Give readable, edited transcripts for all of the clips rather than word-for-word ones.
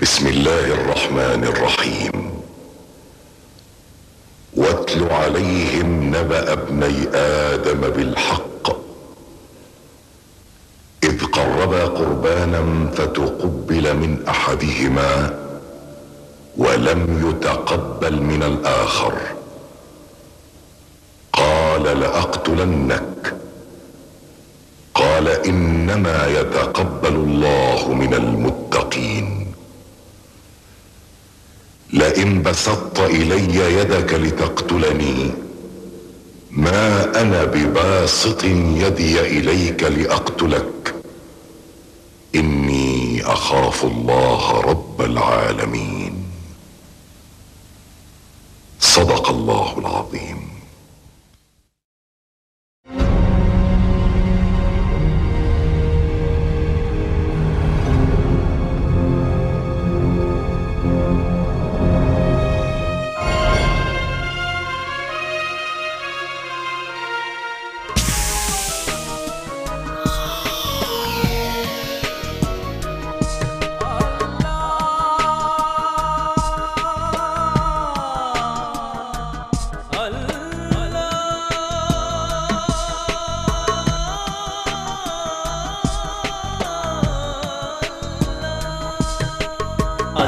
بسم الله الرحمن الرحيم. واتل عليهم نبأ ابني آدم بالحق إذ قربا قربانا فتقبل من أحدهما ولم يتقبل من الآخر قال لأقتلنك قال إنما يتقبل الله من المتقين لئن بسطت إلي يدك لتقتلني ما أنا بباسط يدي إليك لأقتلك إني أخاف الله رب العالمين. صدق الله العظيم.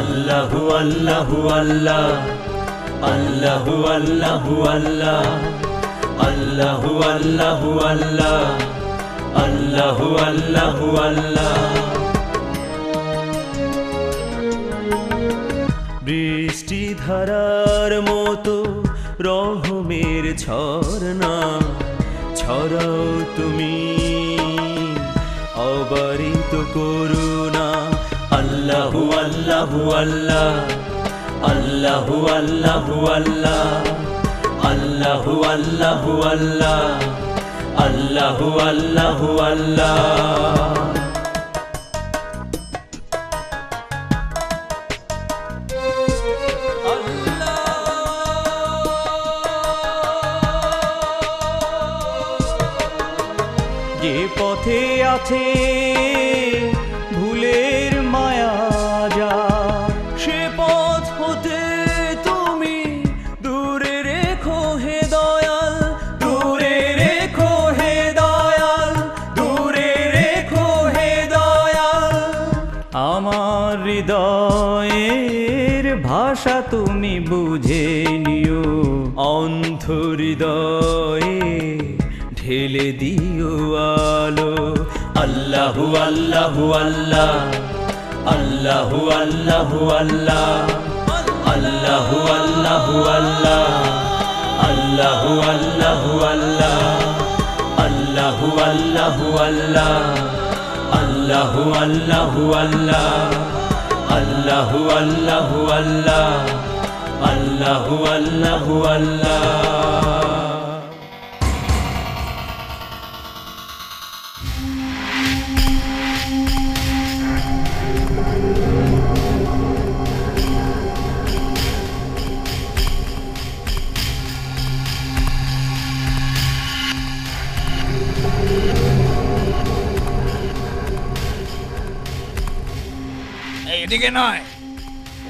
আল্লাহু আল্লাহু আল্লাহ আল্লাহু আল্লাহু আল্লাহ আল্লাহু আল্লাহু আল্লাহ আল্লাহু আল্লাহু আল্লাহ। বৃষ্টি ধারার মতো রহমের ঝরনা ছড়াও তুমি অবারিত করুণা। আল্লাহু আল্লাহু আল্লাহ আল্লাহু আল্লাহু আল্লাহ আল্লাহু আল্লাহু আল্লাহ আল্লাহু আল্লাহু আল্লাহ। যে পথে আছে ভুলের মায়া যা সে পথ হতে তুমি দূরে রেখো হে দয়াল দূরে রেখো হে দয়াল দূরে রেখো হে দয়াল। আমার হৃদয়ের ভাষা তুমি বুঝে নিও অন্ধ হৃদয়ে ঢেলে দিও আলো। আল্লাহু আল্লাহু আল্লাহ আল্লাহু আল্লাহু আল্লাহ আল্লাহু আল্লাহু আল্লাহ আল্লাহু আল্লাহু আল্লাহ আল্লাহু আল্লাহু আল্লাহ আল্লাহু আল্লাহু আল্লাহ আল্লাহু আল্লাহু আল্লাহ আল্লাহু আল্লাহু আল্লাহ। এদিকে নয়,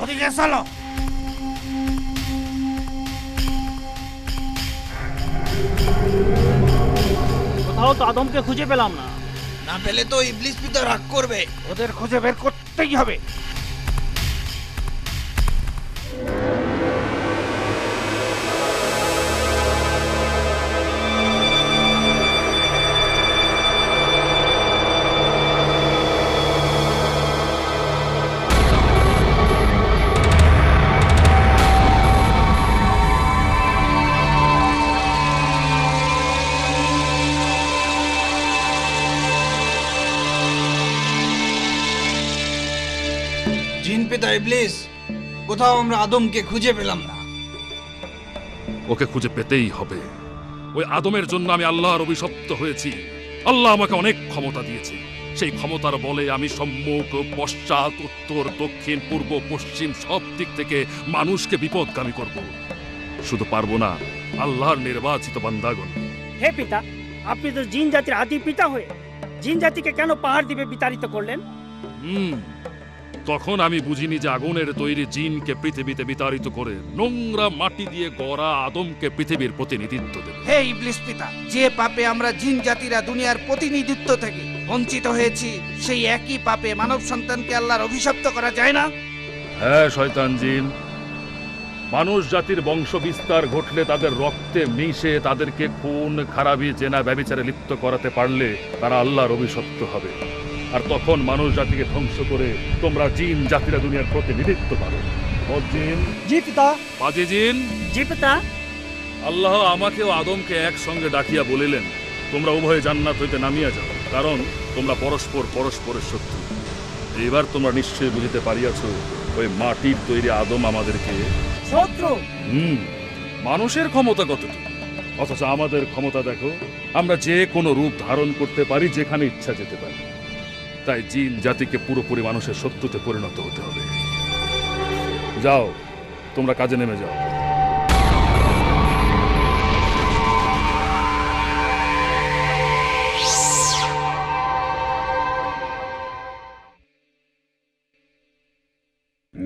ওদিকে চলো। কোথাও তো আদমকে খুঁজে পেলাম না। না পেলে তো ইবলিস পিতা রাগ করবে। ওদের খুঁজে বের করতেই হবে। জিন পিতা ইবলিস, কোথাও আমরা আদমকে খুঁজে পেলাম না। ওকে খুঁজে পেতেই হবে। ওই আদমের জন্য আমি আল্লাহর অভিশপ্ত হয়েছি। আল্লাহ আমাকে অনেক ক্ষমতা দিয়েছে। সেই ক্ষমতার বলে আমি সম্মুখ পশ্চাৎ উত্তর দক্ষিণ পূর্ব পশ্চিম সব দিক থেকে মানুষকে বিপদগামী করব। শুধু পারবো না, আল্লাহর নির্বাচিত বান্দাগণ। হে পিতা, আপনি তো জিন জাতির আদি পিতা হয়ে জিন জাতিকে কেন পাহাড় দ্বীপে বিতাড়িত করলেন? তখন আমি বুঝিনি যে আগুনের তৈরি জিনকে পৃথিবীতে বিতাড়িত করে নোংরা মাটি দিয়ে গড়া আদমকে পৃথিবীর প্রতিনিধিত্ব দেবে। হে ইবলিস পিতা, যে পাপে আমরা জিন জাতিরা দুনিয়ার প্রতিনিধিত্ব থেকে বঞ্চিত হয়েছি, সেই একই পাপে মানব সন্তানকে আল্লাহর অভিশপ্ত করা যায় না? হ্যাঁ শয়তান জিন, মানুষ জাতির বংশ বিস্তার ঘটলে তাদের রক্তে মিশে তাদেরকে খুন খারাপি জেনা ব্যভিচারে লিপ্ত করাতে পারলে তারা আল্লাহর অভিশপ্ত হবে। আর তখন মানুষ জাতিকে ধ্বংস করে তোমরা জিন জাতিরা দুনিয়ার প্রতিনিধিত্ব পাবে। জিন, জি পিতা। বাজে জিন, জি পিতা। আল্লাহ আমাকে ও আদমকে একসঙ্গে ডাকিয়া বলিলেন, তোমরা উভয়ে জান্নাত হইতে নামিয়া যাও, কারণ তোমরা পরস্পর পরস্পরের শত্রু। এবার তোমরা নিশ্চয়ই বুঝিতে পারিয়াছ ওই মাটির তৈরি আদম আমাদেরকে শত্রু। মানুষের ক্ষমতা কতটুকু, অথচ আমাদের ক্ষমতা দেখো, আমরা যে কোনো রূপ ধারণ করতে পারি, যেখানে ইচ্ছা যেতে পারি। তাই জিন জাতিকে পুরোপুরি মানুষের শত্রুতে পরিণত হতে হবে। যাও, তোমরা কাজে নেমে যাও।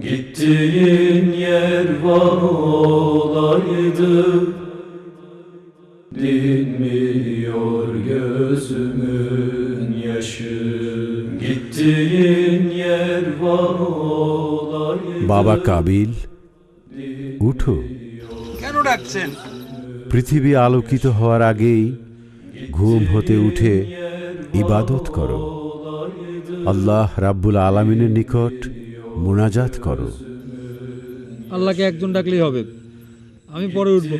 Gittiğin yer var olaydı, dinmiyor gözümün yaşı. Gittiğin yer var olaydı. বাবা কাবিল, উঠো। কেন ডাকছেন? পৃথিবী আলোকিত হওয়ার আগেই ঘুম হতে উঠে ইবাদত করো। আল্লাহ রাব্বুল আলামিনের নিকট মুনাজাত করো। আল্লাহকে একজন ডাকলেই হবে, আমি পরে উঠব।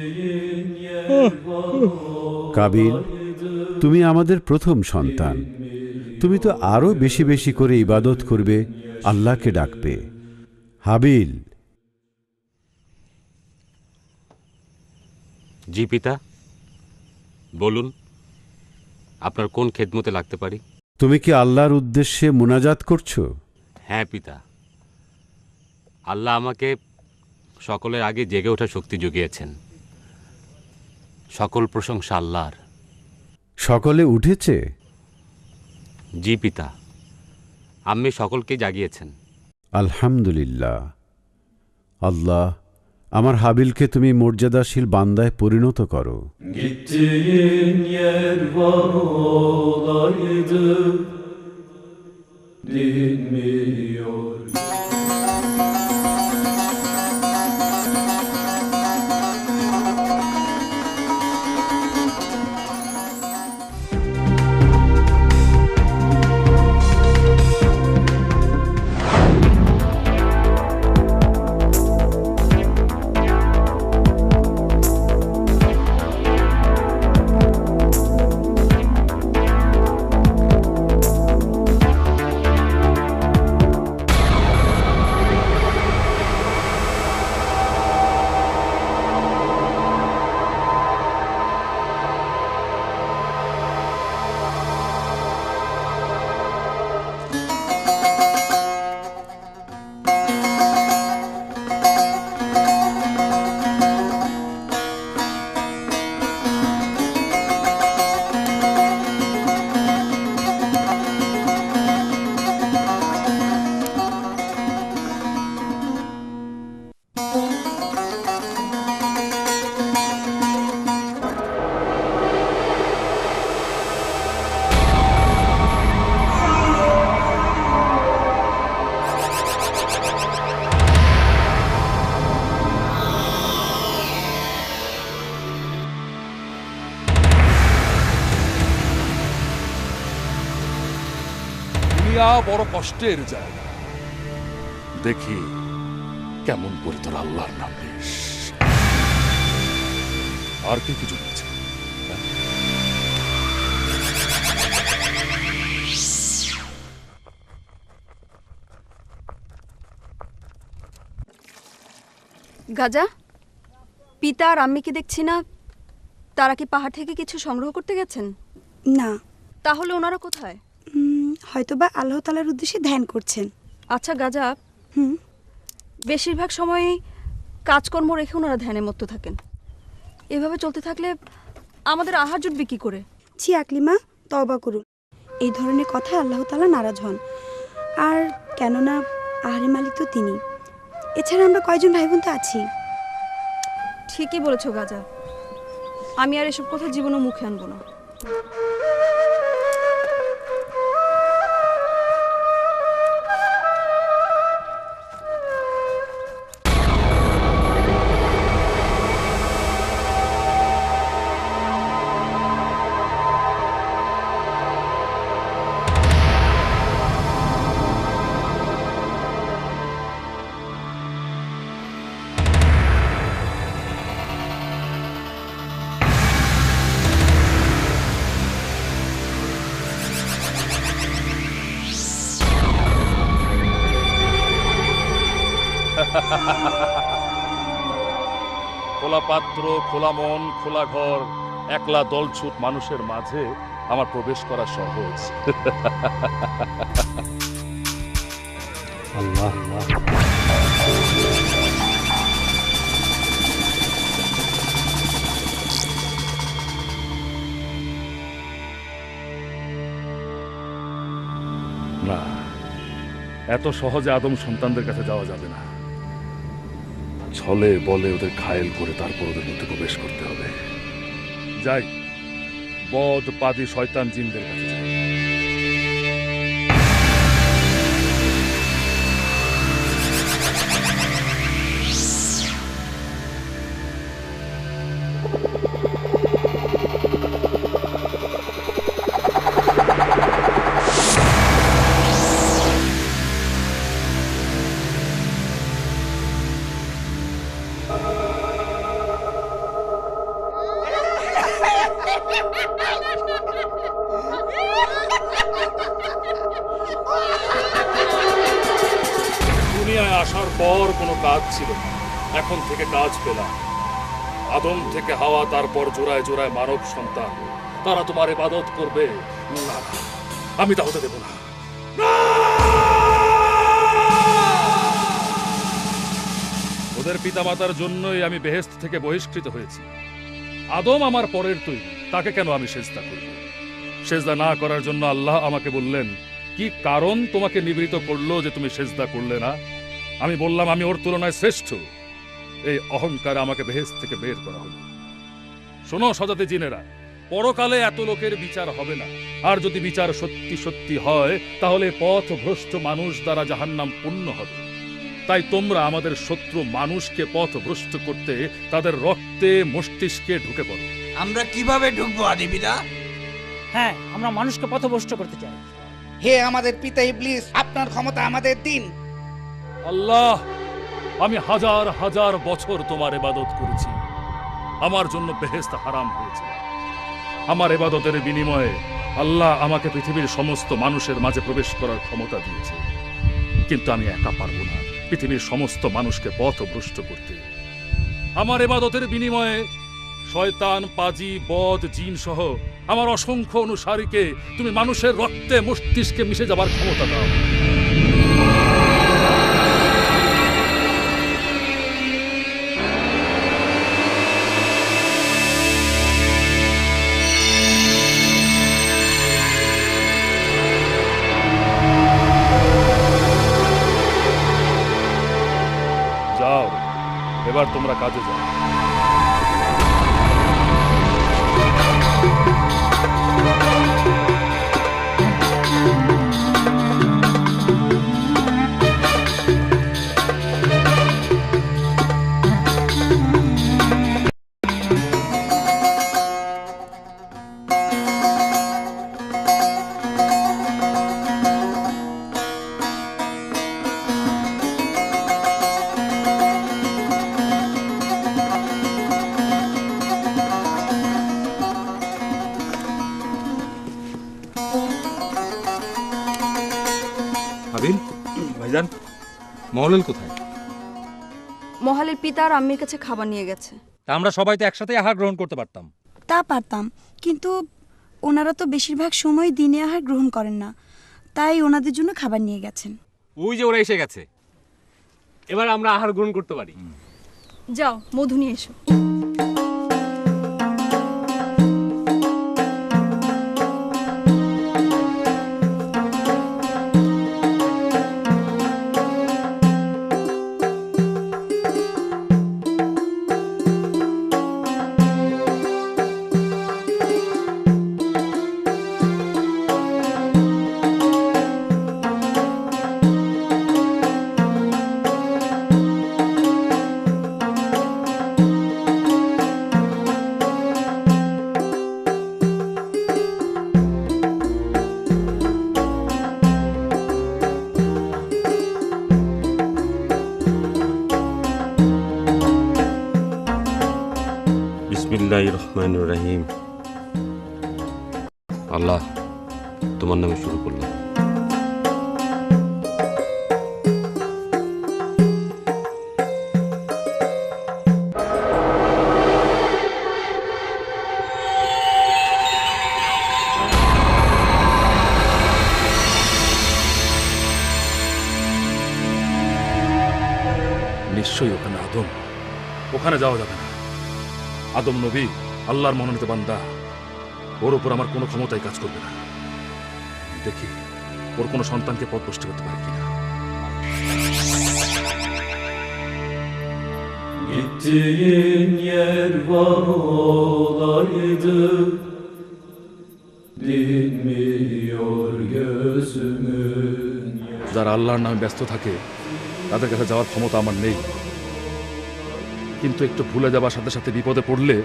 কাবিল, তুমি আমাদের প্রথম সন্তান, তুমি তো আরো বেশি বেশি করে ইবাদত করবে, আল্লাহকে ডাকবে। হাবিল, জি পিতা, বলুন আপনার কোন খেদমতে লাগতে পারি? তুমি কি আল্লাহর উদ্দেশ্যে মুনাজাত করছো? হ্যাঁ পিতা, আল্লাহ আমাকে সকলের আগে জেগে ওঠার শক্তি জুগিয়েছেন। সকল প্রশংসা আল্লাহর। সকলে উঠেছে? জি পিতা, আম্মি সকলকে জাগিয়েছেন। আলহামদুলিল্লাহ। আল্লাহ, আমার হাবিলকে তুমি মর্যাদাশীল বান্দায় পরিণত করো। Gittiğin yer var olaydı, dinmiyor. দুনিয়া বড় কষ্টের জায়গা, দেখি কেমন করে তোর আল্লাহর নাম নিস। আর কি কিছু বলছে? গাজা, পিতা আর আম্মিকে দেখছি না, তারা কি পাহাড় থেকে কিছু সংগ্রহ করতে গেছেন? না। তাহলে ওনারা কোথায়? হয়তোবা আল্লাহ তাআলার উদ্দেশ্যে ধ্যান করছেন। আচ্ছা গাজা, বেশিরভাগ সময়ই কাজকর্ম রেখে ওনারা ধ্যানে মত্ত থাকেন। এভাবে চলতে থাকলে আমাদের আহার জুটবে কি করে? ছি আকলিমা, তওবা করুন। এই ধরনের কথায় আল্লাহ তাআলা নারাজ হন। আর কেননা আহারের মালিক তো তিনি। এছাড়া আমরা কয়জন ভাই বোন তো আছি। ঠিকই বলেছো গাজা, আমি আর এসব কথা জীবনে মুখে আনবো না। খোলা পাত্র, খোলা মন, খোলা ঘর, একলা দলছুট মানুষের মাঝে আমার প্রবেশ করা সহজ। আল্লাহ না, এত সহজে আদম সন্তানদের কাছে যাওয়া যাবে না। ছলে বলে ওদের ঘায়েল করে তারপর ওদের মধ্যে প্রবেশ করতে হবে। যাই, বদ পাদি শয়তান জিনদের কাছে যাই। দুনিয়ায় আসার পর কোনো কাজ ছিল না, এখন থেকে কাজ পেলাম। আদম থেকে হাওয়া, তারপর জোড়ায় জোড়ায় মানব সন্তান, তারা তোমার ইবাদত করবে। না, আমি তা হতে দেব না। ওদের পিতামাতার জন্যই আমি বেহেশত থেকে বহিষ্কৃত হয়েছি। আদম আমার পরের তৈরি, তাকে কেন আমি সেজদা করব? সেজদা না করার জন্য আল্লাহ আমাকে বললেন, কি কারণ তোমাকে নিবৃত করলো যে তুমি সেজদা করলে না? আমি বললাম, আমি ওর তুলনায় শ্রেষ্ঠ। এই অহংকার আমাকে বেহেশত থেকে বের করা হলো। শোনো সজাতি জিনেরা, পরকালে এত লোকের বিচার হবে না। আর যদি বিচার সত্যি সত্যি হয়, তাহলে পথ ভ্রষ্ট মানুষ দ্বারা জাহান্নাম পূর্ণ হবে। তাই তোমরা আমাদের শত্রু মানুষকে পথ ভ্রষ্ট করতে তাদের রক্তে মস্তিষ্কে ঢুকে পড়ো। আমরা কিভাবে ঢুকবো আদি পিতা? হ্যাঁ, আমরা মানুষকে পথভ্রষ্ট করতে চাই। হে আমাদের পিতা ইবলিস, আপনার ক্ষমতা আমাদের দিন। আল্লাহ, আমি হাজার হাজার বছর তোমার ইবাদত করেছি, আমার জন্য বেহেশত হারাম হয়েছে। আমার ইবাদতের বিনিময়ে আল্লাহ আমাকে পৃথিবীর সমস্ত মানুষের মাঝে প্রবেশ করার ক্ষমতা দিয়েছে, কিন্তু আমি একা পারবো না পৃথিবীর সমস্ত মানুষকে পথভ্রষ্ট করতে। আমার ইবাদতের বিনিময়ে শয়তান, পাজি, বদ, জিন সহ আমার অসংখ্য অনুসারীকে তুমি মানুষের রক্তে মস্তিষ্কে মিশে যাবার ক্ষমতা দাও। যাও, এবার তোমরা কাজে যাও। আবিল ভাইজান, মহলেল কোথায়? মহালের পিতা আর আম্মির কাছে খাবার নিয়ে গেছে। তা আমরা সবাই তো একসাথে আহার গ্রহণ করতে পারতাম। তা পারতাম, কিন্তু ওনারা তো বেশিরভাগ সময় দিনে আহার গ্রহণ করেন না, তাই ওনাদের জন্য খাবার নিয়ে গেছেন। ওই যে ওরা এসে গেছে, এবার আমরা আহার গ্রহণ করতে পারি। যাও, মধু নিয়ে এসো। বিসমিল্লাহির রহমানির রহিম। আল্লাহ, তোমার নামে শুরু করলাম। নিশ্চয়ই ওখানে আদম, ওখানে যাওয়া যাবে না। আদম নবী আল্লাহর মনোনীত বান্দা, ওর উপর আমার কোনো ক্ষমতাই কাজ করবে না। দেখি ওর কোনো সন্তানকে পথভ্রষ্ট করতে পারে কিনা। Gittiğin yer var olaydı, dinmiyor gözümün yaşı. যারা আল্লাহর নামে ব্যস্ত থাকে তাদের কাছে যাওয়ার ক্ষমতা আমার নেই, কিন্তু একটু ভুলে যাবার সাথে সাথে বিপদে পড়লে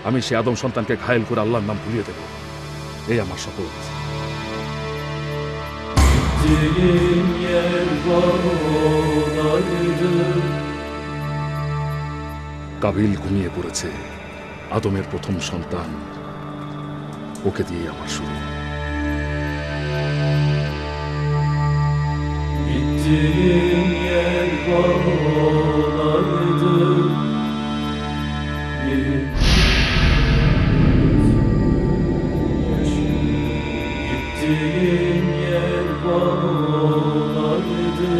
আমি সে আদম সন্তানকে ঘায়েল করে আল্লাহর নাম ভুলিয়ে দেব, এই আমার শপথ। Gittiğin yer var olaydı. Kabil ঘুমিয়ে পড়েছে, আদমের প্রথম সন্তান, ওকে দিয়ে আমার শুরু। Gittiğin yer var olaydı, gittiğin yer var olaydı.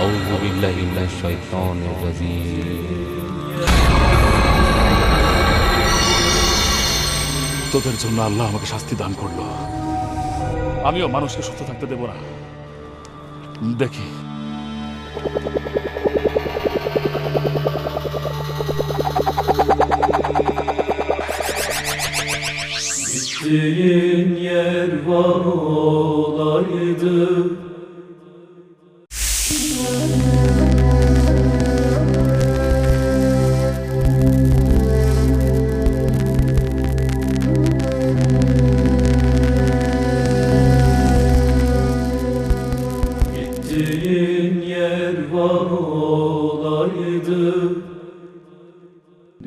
আউযু বিল্লাহি মিনাশ শাইতানির রাজীম। তোদের জন্য আল্লাহ আমাকে শাস্তি দান করলো, আমিও মানুষকে সুস্থ থাকতে দেব না। দেখি Gittiğin yer var olaydı. Gittiğin yer var olaydı,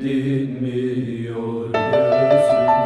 dinmiyor gözümün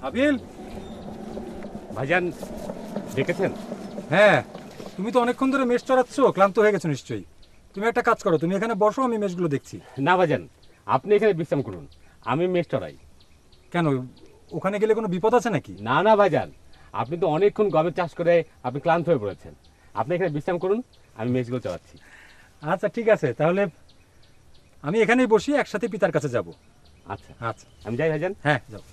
আবিল, ভাইজান দেখেছেন? হ্যাঁ, তুমি তো অনেকক্ষণ ধরে মেষ চড়াচ্ছ, ক্লান্ত হয়ে গেছো নিশ্চয়ই। তুমি একটা কাজ করো, তুমি এখানে বসো, আমি মেষগুলো দেখছি। না ভাইজান, আপনি এখানে বিশ্রাম করুন, আমি মেষ চড়াই। কেন, ওখানে গেলে কোনো বিপদ আছে নাকি? না না ভাইজান, আপনি তো অনেকক্ষণ গমের চাষ করে আপনি ক্লান্ত হয়ে পড়েছেন, আপনি এখানে বিশ্রাম করুন, আমি মেষগুলো চড়াচ্ছি। আচ্ছা ঠিক আছে, তাহলে আমি এখানেই বসি, একসাথে পিতার কাছে যাব। আচ্ছা আচ্ছা, আমি যাই ভাইজান। হ্যাঁ যাও।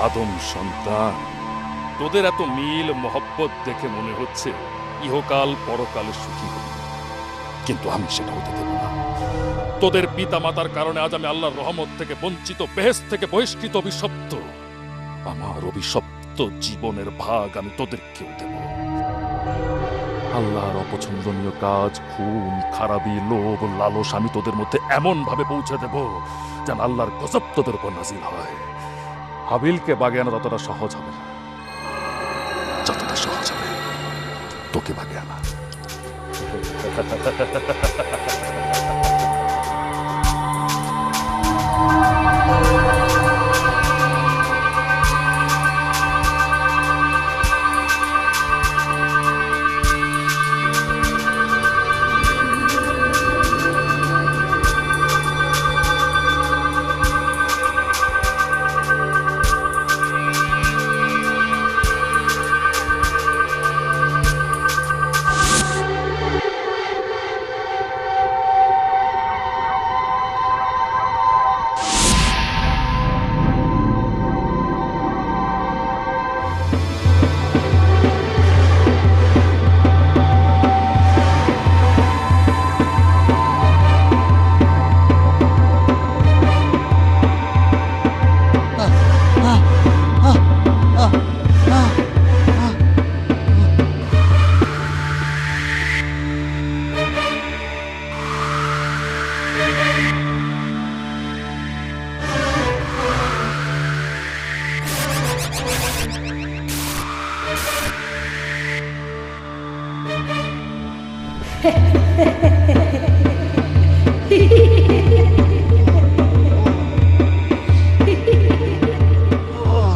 আদম সন্তান, তোদের এত মিল মহব্বত দেখে মনে হচ্ছে ইহকাল পরকালে সুখী হবি, কিন্তু আমি সেটা হতে দেব না। তোদের পিতা মাতার কারণে আজ আমি আল্লাহর রহমত থেকে বঞ্চিত, বেহেশত থেকে বহিষ্কৃত, অভিশপ্ত। আমার অভিশপ্ত জীবনের ভাগ আমি তোদেরকেও দেব। আল্লাহর অপছন্দনীয় কাজ, খুন, খারাপি, লোভ, লালস আমি তোদের মধ্যে এমন ভাবে পৌঁছে দেব যেন আল্লাহর গজব তোদের উপর নাজিল হয়। হাবিলকে বাগে আনা ততটা সহজ হবে না যতটা সহজ হবে তোকে বাগে আনা।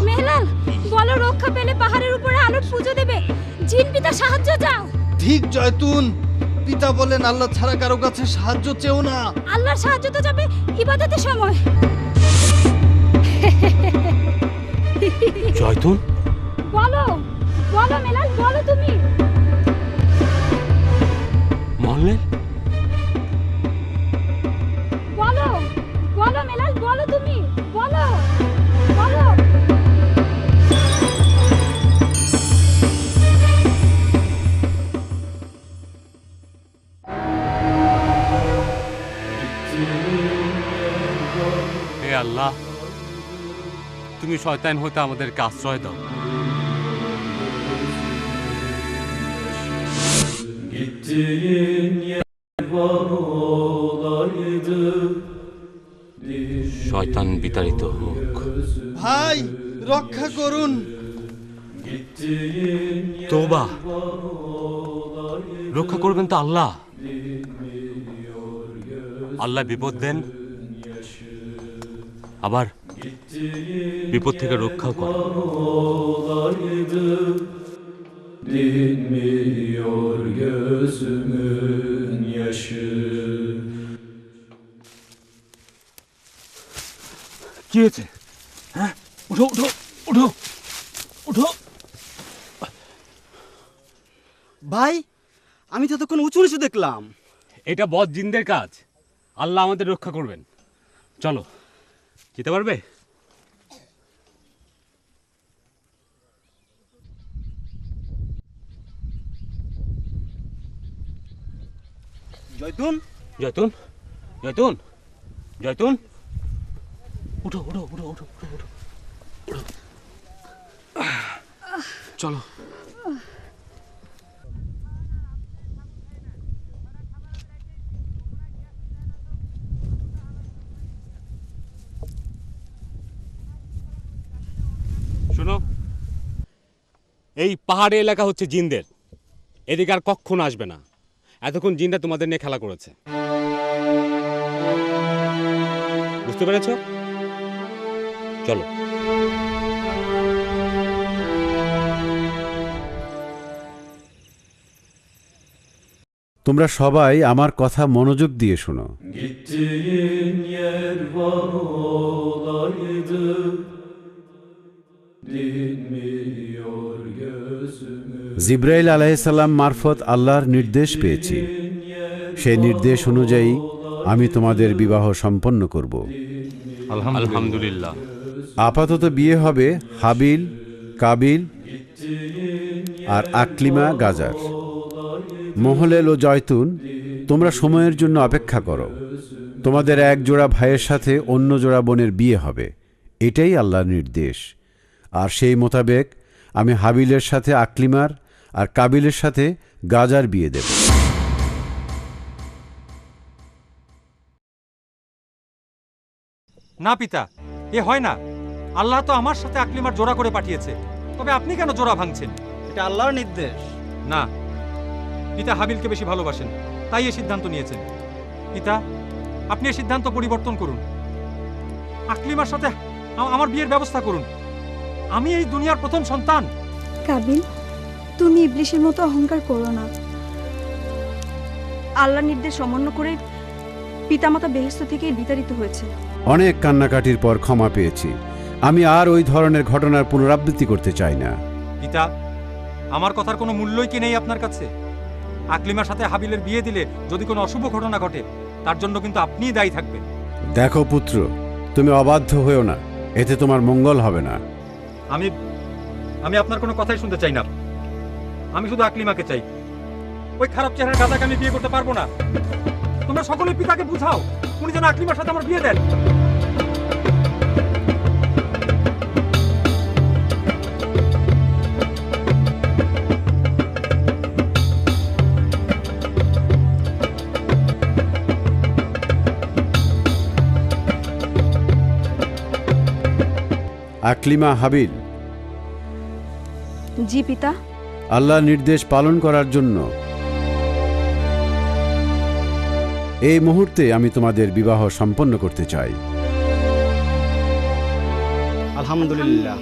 মেহলাল বলো রক্ষা পেলে পাহাড়ের উপরে আলোর পুজো দেবে জিন পিতা সাহায্য চাও। ঠিক জয়তুন, পিতা বলেন আল্লাহ ছাড়া কারো কাছে সাহায্য চেও না। আল্লাহর সাহায্য তো যাবে ইবাদতের সময়। জয়তুন, বলো বলো মেলাল, বলো তুমি। মহল্লে বলো বলো মেলাল, বলো তুমি, বলো বলো। হে আল্লাহ, তুমি শয়তান হতে আমাদেরকে আশ্রয় দাও। Gittiğin yer var olaydı. শয়তান বিতাড়িত হোক। ভাই রক্ষা করুন। তোবা, রক্ষা করবেন তো আল্লাহ। আল্লাহ বিপদ দেন, আবার বিপদ থেকে রক্ষাও করেন। Dinmiyor gözümün yaşı. কি হয়েছে? হ্যাঁ, উঠো উঠো উঠো উঠো। ভাই, আমি তো তখন উঁচু নিচু দেখলাম। এটা বদ জিনদের কাজ। আল্লাহ আমাদের রক্ষা করবেন। চলো, যেতে পারবে? জয়তুন, জয়তুন, জয়তুন, জয়তুন, উঠো উঠো উঠো উঠো উঠো উঠো। চলো। শোনো, এই পাহাড়ি এলাকা হচ্ছে জিনদের। এদিকে আর কখনো আসবে না। এতক্ষণ জিনটা তোমাদের নিয়ে খেলা করেছে, বুঝতে পেরেছ? চলো। তোমরা সবাই আমার কথা মনোযোগ দিয়ে শোনো। Gittiğin yer var olaydı. Dinmiyor gözümün. জিব্রাইল আলাইহিসসালাম মারফত আল্লাহর নির্দেশ পেয়েছি। সেই নির্দেশ অনুযায়ী আমি তোমাদের বিবাহ সম্পন্ন করব। আলহামদুলিল্লাহ। আপাতত বিয়ে হবে হাবিল, কাবিল আর আকলিমা গাজার। মহলেল ও জয়তুন, তোমরা সময়ের জন্য অপেক্ষা করো। তোমাদের এক জোড়া ভাইয়ের সাথে অন্য জোড়া বোনের বিয়ে হবে, এটাই আল্লাহর নির্দেশ। আর সেই মোতাবেক আমি হাবিলের সাথে আকলিমার আর কাবিলের সাথে গাজার বিয়ে দেব। না পিতা, এ হয় না। আল্লাহ তো আমার সাথে আকলিমার জোড়া করে পাঠিয়েছে, তবে আপনি কেন জোড়া ভাঙছেন? এটা আল্লাহর নির্দেশ। না, পিতা হাবিলকে বেশি ভালোবাসেন, তাই এই সিদ্ধান্ত নিয়েছেন। পিতা, আপনি এই সিদ্ধান্ত পরিবর্তন করুন। আকলিমার সাথে আমার বিয়ের ব্যবস্থা করুন। আমি এই দুনিয়ার প্রথম সন্তান। কাবিল, তুমি ইবলিশের মতো অহংকার করো না। আল্লাহর নির্দেশ অমান্য করে পিতামাতা বেহেশত থেকে বিতাড়িত হয়েছে। অনেক কান্নাকাটির পর ক্ষমা পেয়েছি। আমি আর ওই ধরনের ঘটনার পুনরাবৃত্তি করতে চাই না। পিতা, আমার কথার কোনো মূল্যই কি নেই আপনার কাছে? আকলিমার সাথে হাবিলের বিয়ে দিলে যদি কোনো অশুভ ঘটনা ঘটে, তার জন্য কিন্তু আপনিই দায়ী থাকবেন। দেখো পুত্র, তুমি অবাধ্য হয়েও না, এতে তোমার মঙ্গল হবে না। আমি আপনার কোনো কথাই শুনতে চাই না। আমি শুধু আকলিমাকে চাই। ওই খারাপ চেহারার গাদাকে আমি বিয়ে করতে পারবো না। তোমরা সকলে পিতাকে বুঝাও, উনি যেন আকলিমার সাথে আমার বিয়ে দেন। আকলিমা, হাবিল, জি পিতা। আল্লাহর নির্দেশ পালন করার জন্য এই মুহূর্তে আমি তোমাদের বিবাহ সম্পন্ন করতে চাই। আলহামদুলিল্লাহ।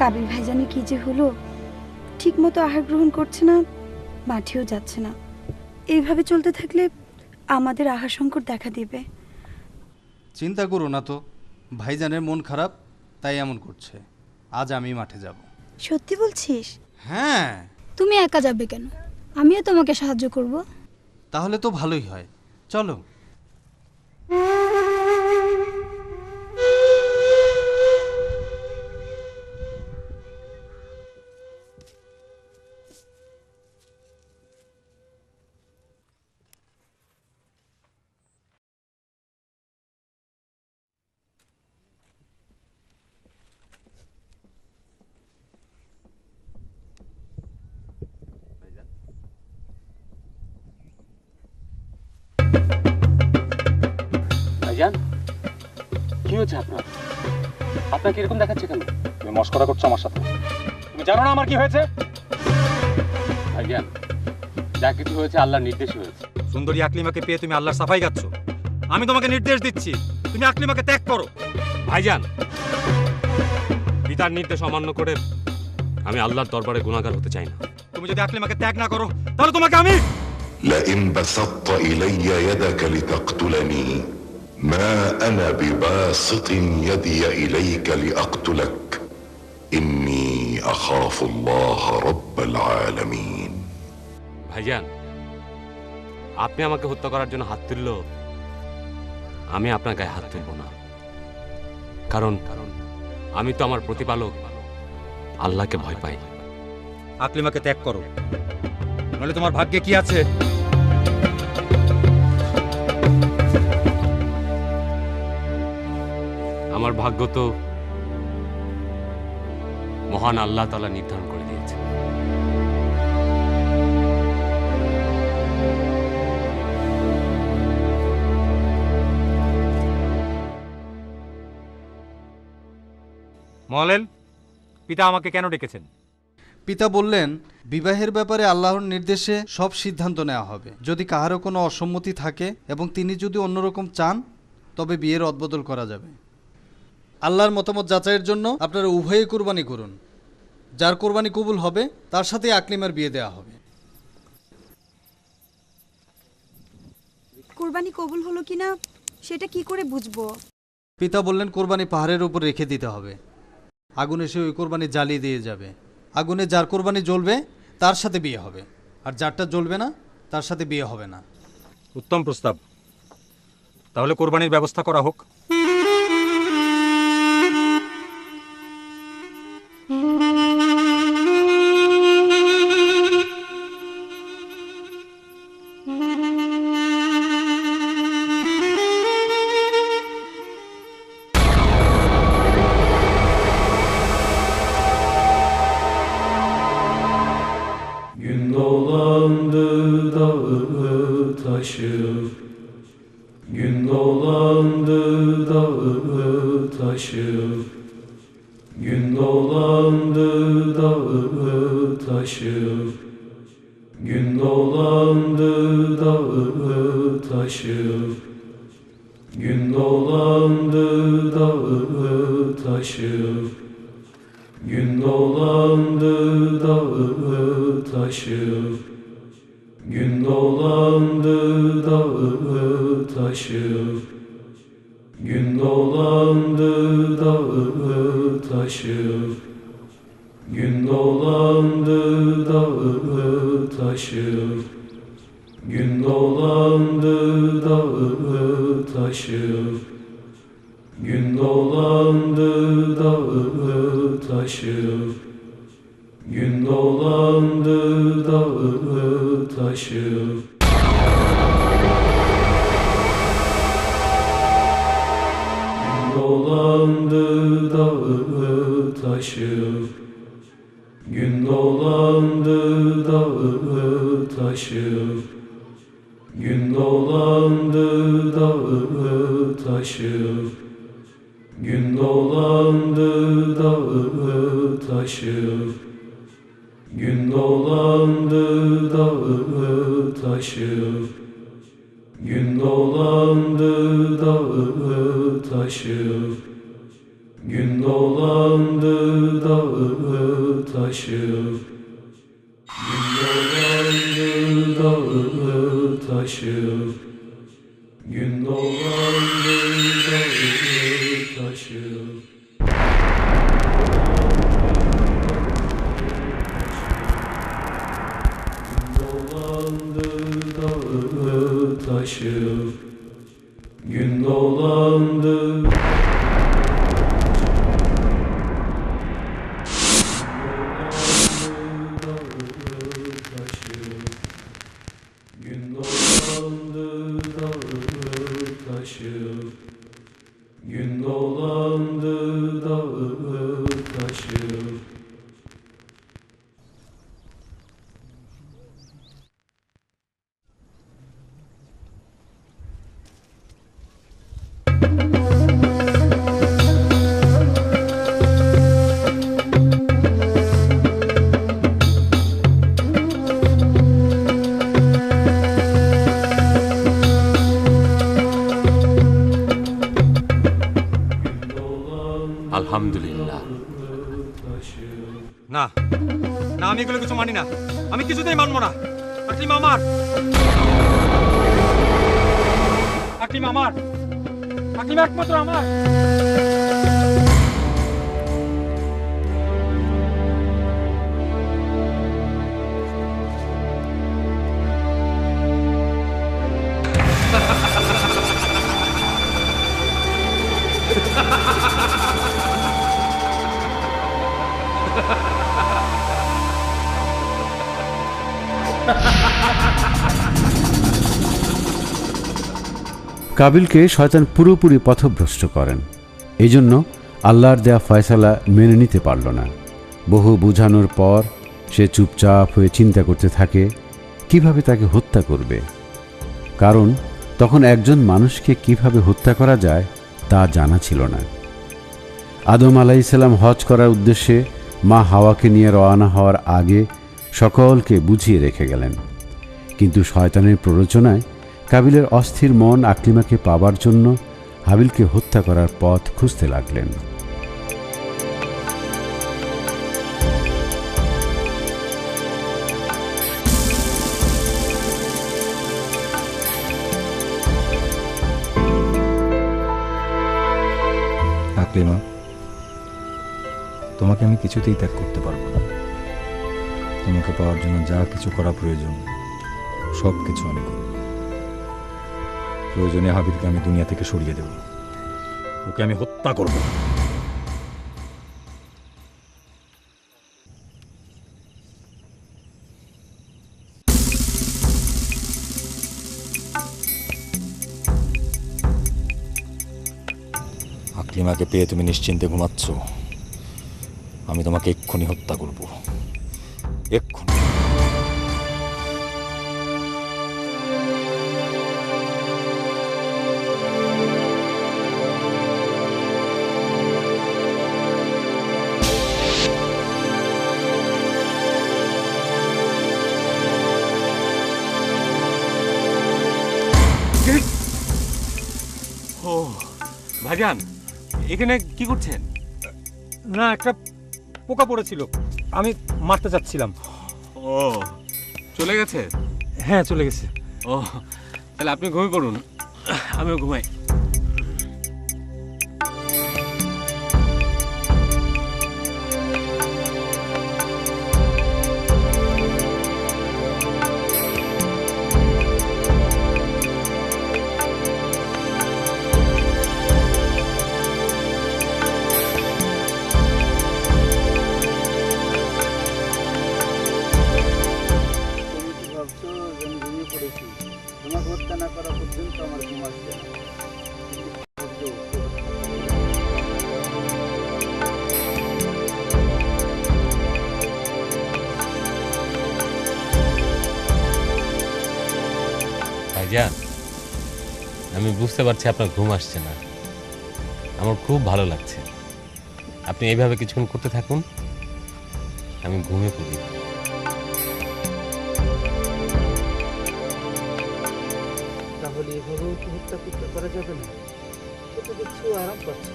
কাবিল ভাইজানের কি যে হলো, ঠিক মতো আহার গ্রহণ করছে না, মাঠেও যাচ্ছে না। এইভাবে চলতে থাকলে আমাদের আহার সংকট দেখা দিবে। চিন্তা করো না তো, ভাইজানের মন খারাপ তাই এমন করছে। আজ আমি মাঠে যাব। সত্যি বলছিস? হ্যাঁ। তুমি একা যাবে কেন? আমিও তোমাকে সাহায্য করব। তাহলে তো ভালোই হয়, চলো। ভাইজান, কি হচ্ছে আপনার? আপনাকে এরকম দেখাচ্ছে কেন? তুমি মস্করা করছো আমার সাথে। তুমি জানো না আমার কি হয়েছে? ভাইজান, যা কিছু হয়েছে আল্লাহর নির্দেশে হয়েছে। সুন্দরী আকলিমাকে পেয়ে তুমি আল্লাহর সাফাই গাচ্ছ। আমি তোমাকে নির্দেশ দিচ্ছি, তুমি আকলিমাকে ত্যাগ করো। ভাইজান, পিতার নির্দেশ অমান্য করে আমি আল্লাহর দরবারে গুনাহগার হতে চাই না। তুমি যদি আকলিমাকে ত্যাগ না করো তাহলে তোমাকে আমি لئن بسطت إلي يدك لتقتلني ما أنا بباسط يدي إليك لأقتلك إني أخاف الله رب العالمين। ভাইজান, আপনি আমাকে হত্যা করার জন্য হাত তুললো, আমি আপনার গায়ে হাত তুলব না। কারণ আমি তো আমার প্রতিপালক আল্লাহকে ভয় পাই। আকলিমাকে ত্যাগ করো, নইলে তোমার ভাগ্যে কি আছে? আমার ভাগ্য তো মহান আল্লাহ তাআলা নির্ধারণ করে দিয়েছে। মলেন, পিতা আমাকে কেন ডেকেছেন? পিতা বললেন, বিবাহের ব্যাপারে আল্লাহর নির্দেশে সব সিদ্ধান্ত নেওয়া হবে। যদি কাহারও কোনো অসম্মতি থাকে এবং তিনি যদি অন্যরকম চান, তবে বিয়ের অদবদল করা যাবে। আল্লাহর মতামত যাচাইয়ের জন্য আপনারা উভয়ে কোরবানি করুন। যার কোরবানি কবুল হবে তার সাথে আকলিমার বিয়ে দেওয়া হবে। কোরবানি কবুল হলো কিনা সেটা কি করে বুঝবো? পিতা বললেন, কোরবানি পাহাড়ের উপর রেখে দিতে হবে। আগুন এসে ওই কোরবানি জ্বালিয়ে দিয়ে যাবে। আগুনে যার কোরবানি জ্বলবে তার সাথে বিয়ে হবে, আর যারটা জ্বলবে না তার সাথে বিয়ে হবে না। উত্তম প্রস্তাব। তাহলে কোরবানির ব্যবস্থা করা হোক। Gün dolandı dağı taşı, gün dolandı dağı taşı, gün dolandı dağı taşı, gün dolandı dağı taşı, gün dolandı dağı taşı. Gün dolandı dağı taşı, gün dolandı dağı taşı, gün dolandı dağı taşı, gün dolandı dağı taşı, gün dolandı dağı taşı. Gün dolandı dağı taşı, gün dolandı dağı taşı. taşı. Gün dolandı dağı taşı. Gün dolandı dağı taşı. Gün dolandı dağı taşı. Gün dolandı dağı taşı. Gün dolandı dağı taşı. Gün dolandı dağı taşı. Gün dolandı dağı taşı. Gün dolandı dağı taşı. Taşı, gün dolandı. Gün dolandı dağı taşı. Gün dolandı dağı taşı. আলহামদুলিল্লাহ। না না, আমি এগুলো কিছু মানি না, আমি কিছুতেই মানবো না। আকলিমা আমার, আকলিমা আমার, আকলিমা একমাত্র আমার। কাবিলকে শয়তান পুরোপুরি পথভ্রষ্ট করেন। এই জন্য আল্লাহর দেয়া ফয়সালা মেনে নিতে পারল না। বহু বুঝানোর পর সে চুপচাপ হয়ে চিন্তা করতে থাকে কিভাবে তাকে হত্যা করবে। কারণ তখন একজন মানুষকে কিভাবে হত্যা করা যায় তা জানা ছিল না। আদম আলাইহিসসালাম হজ করার উদ্দেশ্যে মা হাওয়াকে নিয়ে রওনা হওয়ার আগে সকলকে বুঝিয়ে রেখে গেলেন। কিন্তু শয়তানের প্ররোচনায় কাবিলের অস্থির মন আকলিমাকে পাবার জন্য হাবিলকে হত্যা করার পথ খুঁজতে লাগলেন। আকলিমা, তোমাকে আমি কিছুতেই ত্যাগ করতে পারবো না। তোমাকে পাওয়ার জন্য যা কিছু করা প্রয়োজন সব কিছু আমি করব। প্রয়োজনে হাবিলকে আমি দুনিয়া থেকে সরিয়ে দেব, ওকে আমি হত্যা করব। আকলিমাকে পেয়ে তুমি নিশ্চিন্তে ঘুমাচ্ছ, আমি তোমাকে এক্ষুনি হত্যা করব, এক্ষুনি। ও ভাইজান, এখানে কি করছেন? না, একটা পোকা পড়েছিল, আমি মারতে যাচ্ছিলাম। ও চলে গেছে? হ্যাঁ চলে গেছে। ও তাহলে আপনি ঘুমিয়ে পড়ুন, আমিও ঘুমাই। ভাইজান, আমি বুঝতে পারছি আপনার ঘুম আসছে না। আমার খুব ভালো লাগছে। আপনি এইভাবে কিছুক্ষণ করতে থাকুন, আমি ঘুমিয়ে পড়ি। তাহলে এভাবেও কি হত্যা করা যাবে না? সে তো দেখছি ও আরাম পাচ্ছে।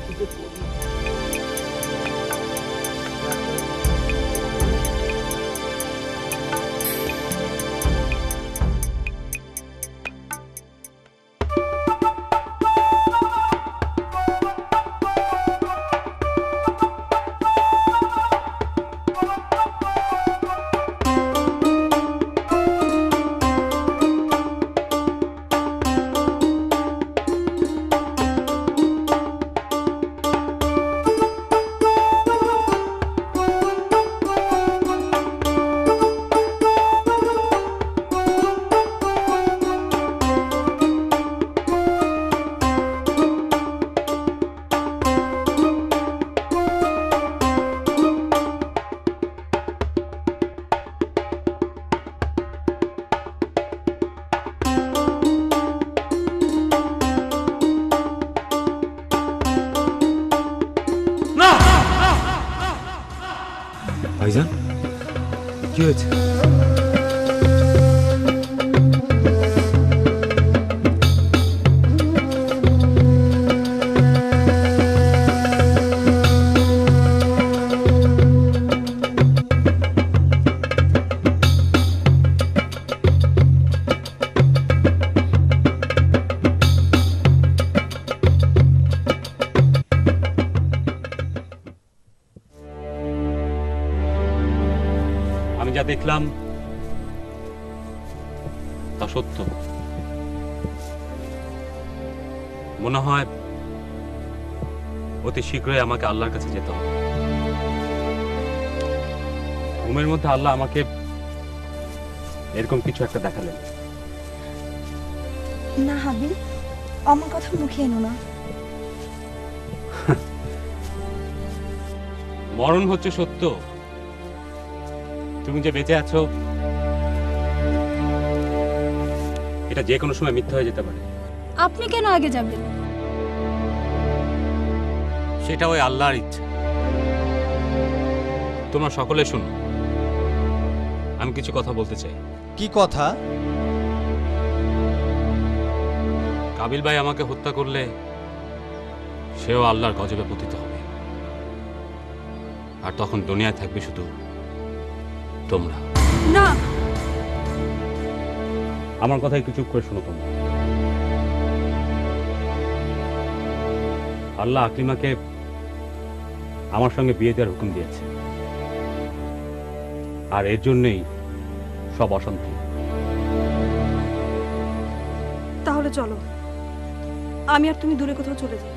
কি যে করি? ভাইজান, কি হয়েছে? যা দেখলাম তা সত্য। মনে হয় অতি শীঘ্রই আমাকে আল্লাহর কাছে যেতে হবে। ঘুমের মধ্যে আল্লাহ আমাকে এরকম কিছু একটা দেখালেন। না হাবিল, আমার কথা মুখে এনো না। মরণ হচ্ছে সত্য। তুমি যে বেঁচে আছো এটা যে কোনো সময় মিথ্যা হয়ে যেতে পারে। আপনি কেন আগে যাবেন? সেটা ওই আল্লাহর ইচ্ছা। তোমরা সকলে শুনো, আমি কিছু কথা বলতে চাই। কি কথা? কাবিল ভাই আমাকে হত্যা করলে সেও আল্লাহর গজবে পতিত হবে, আর তখন দুনিয়ায় থাকবে শুধু তোমরা। না, আমার কথা একটু চুপ করে শোনো তোমরা। আল্লাহ আকলিমাকে আমার সঙ্গে বিয়ে দেওয়ার হুকুম দিয়েছে, আর এর জন্যই সব অশান্তি। তাহলে চলো, আমি আর তুমি দূরে কোথাও চলে যাই।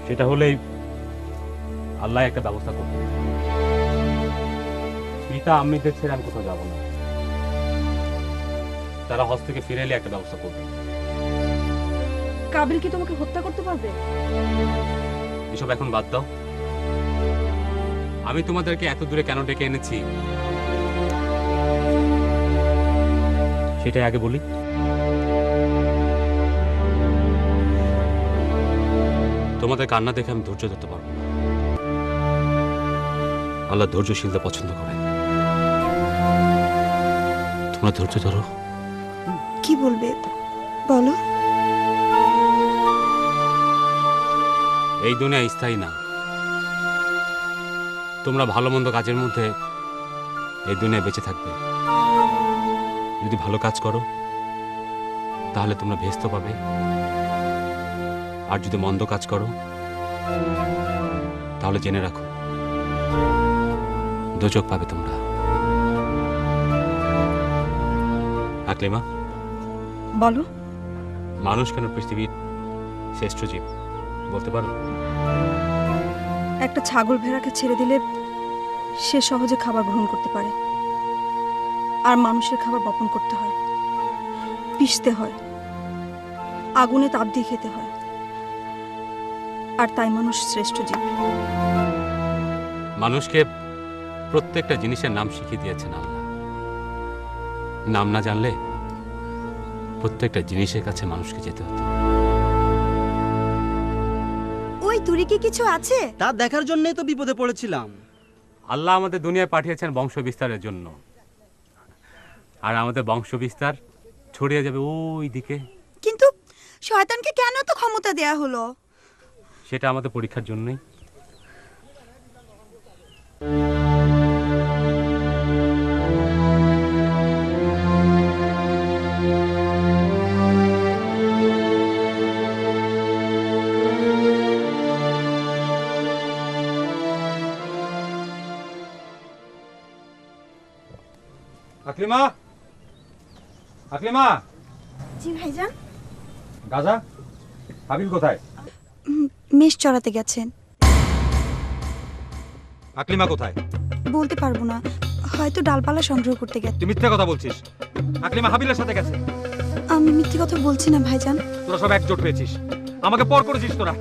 সেটা হলেই আল্লাহ একটা ব্যবস্থা করবে। পিতা আম্মিদের ছেড়ে আমি কোথাও যাবো না। তারা হজ থেকে ফিরে এলে একটা ব্যবস্থা করবে। কাবিল কি তোমাকে হত্যা করতে পারবে? এসব এখন বাদ দাও। আমি তোমাদেরকে এত দূরে কেন ডেকে এনেছি সেটাই আগে বলি। তোমাদের কান্না দেখে আমি ধৈর্য ধরতে পারবো না। আল্লাহ ধৈর্যশীলতা পছন্দ করেন। তোমরা ধৈর্য ধরো। কি বলবে বলো। এই দুনিয়া স্থায়ী না। তোমরা ভালো মন্দ কাজের মধ্যে এই দুনিয়ায় বেঁচে থাকবে। যদি ভালো কাজ করো তাহলে তোমরা ভেস্ত পাবে, আর যদি মন্দ কাজ করো তাহলে জেনে রাখো দোজখ পাবে তোমরা। আকলিমা, বলো। মানুষ কেন পৃথিবীর শ্রেষ্ঠ জীব বলতে পারো? একটা ছাগল ভেড়াকে ছেড়ে দিলে সে সহজে খাবার গ্রহণ করতে পারে, আর মানুষের খাবার বপন করতে হয়, পিষতে হয়, আগুনে তাপ দিয়ে খেতে হয়, আর তাই মানুষ শ্রেষ্ঠ জীব। মানুষকে প্রত্যেকটা জিনিসের নাম শিখিয়ে দিয়েছেন আল্লাহ। নাম না জানলে প্রত্যেকটা জিনিসের কাছে মানুষকে যেতে হতো। ওই দূরে কি কিছু আছে? তা দেখার জন্যই তো বিপদে পড়েছিলাম। আল্লাহ আমাদের দুনিয়ায় পাঠিয়েছেন বংশ বিস্তারের জন্য, আর আমাদের বংশ বিস্তার ছড়িয়ে যাবে ওই দিকে। কিন্তু শয়তানকে কেন তো ক্ষমতা দেয়া হলো? সেটা আমাদের পরীক্ষার জন্যই। আকলিমা, আকলিমা। জি ভাইজান। গাজা, হাবিল কোথায়? মেষ চড়াতে গেছেন। আকলিমা কোথায়? বলতে পারবো না, হয়তো ডালপালা সংগ্রহ করতে গেছে। তুই মিথ্যা কথা বলছিস। আকলিমা হাবিলের সাথে গেছে। আমি মিথ্যে কথা বলছি না ভাইজান। তোরা সব একজোট হয়েছিস, আমাকে পর করেছিস তোরা।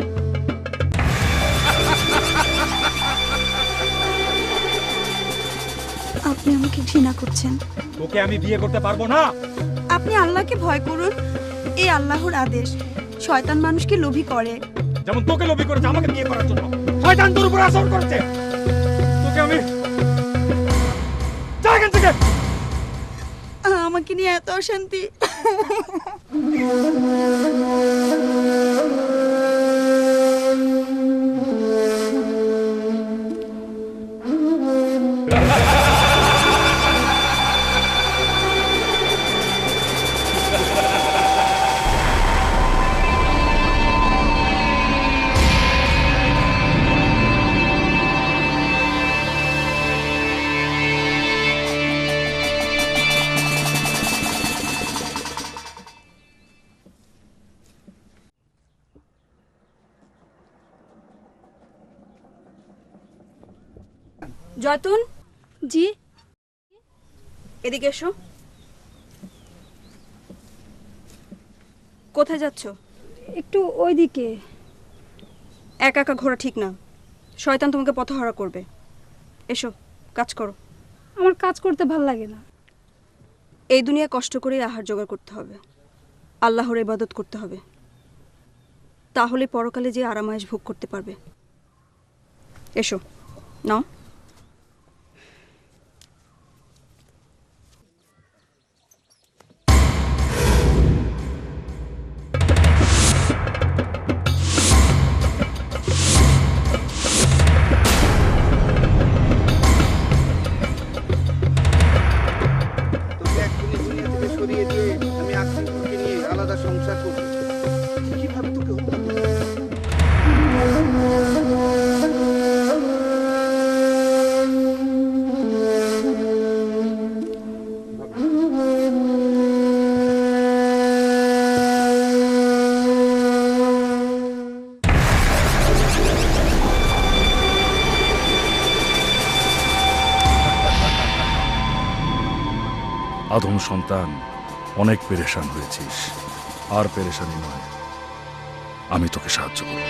আপনি আমাকে ঘৃণা করছেন। তোকে আমি বিয়ে করতে পারবো না। আপনি আল্লাহকে ভয় করুন, এই আল্লাহর আদেশ। শয়তান মানুষকে লোভী করে। যেমন তোকে লোভী করেছে আমাকে বিয়ে করার জন্য, শয়তান তোর উপর আসর করেছে। তোকে আমি যা এখান থেকে। আমাকে নিয়ে এত অশান্তি। জয়তুন, জি। এদিকে এসো। কোথায় যাচ্ছ? একটু ওইদিকে। একা একা ঘোরা ঠিক না, শয়তান তোমাকে পথহারা করবে। এসো, কাজ করো। আমার কাজ করতে ভাল লাগে না। এই দুনিয়া কষ্ট করে আহার জোগাড় করতে হবে, আল্লাহর ইবাদত করতে হবে, তাহলে পরকালে যে আরামায়েশ ভোগ করতে পারবে। এসো, নাও। সরিয়ে দিয়ে আমি আকলিমাকে নিয়ে আলাদা সংসার করব। কিভাবে তোকে আদম সন্তান, অনেক পেরেশান হয়েছিস, আর পেরেশানি নয়, আমি তোকে সাহায্য করব।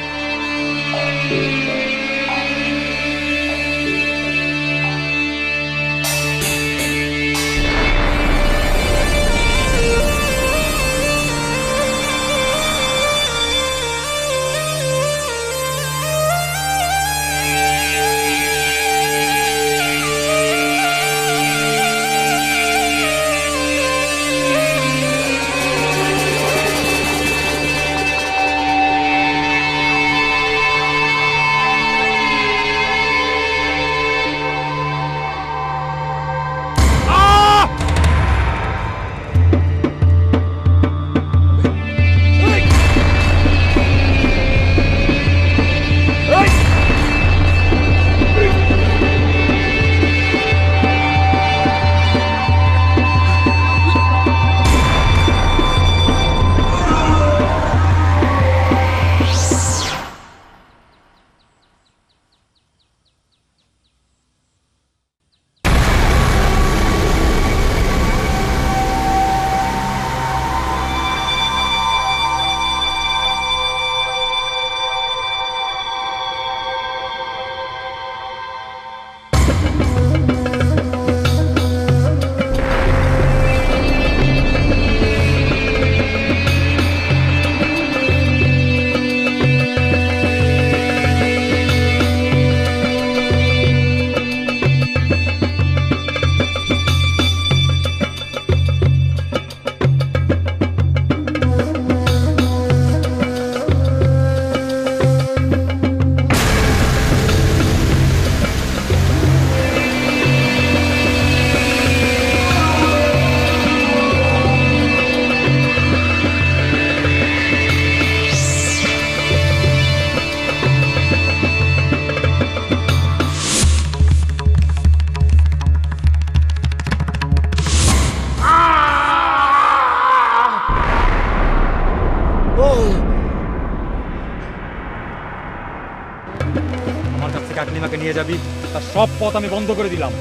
আকলিমাকে নিয়ে যাবি তার সব পথ আমি বন্ধ করে দিলাম।